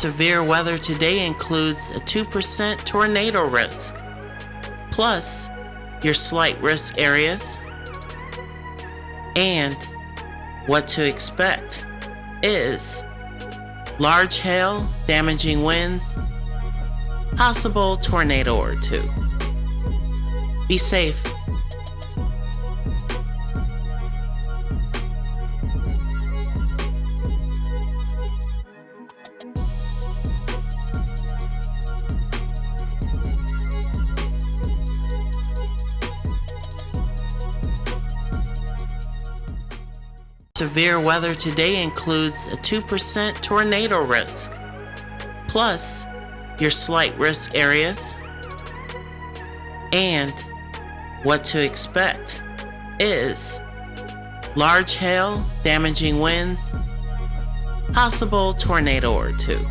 Severe weather today includes a 2% tornado risk, plus your slight risk areas, and what to expect is large hail, damaging winds, possible tornado or two. Be safe. Severe weather today includes a 2% tornado risk, plus your slight risk areas, and what to expect is large hail, damaging winds, possible tornado or two.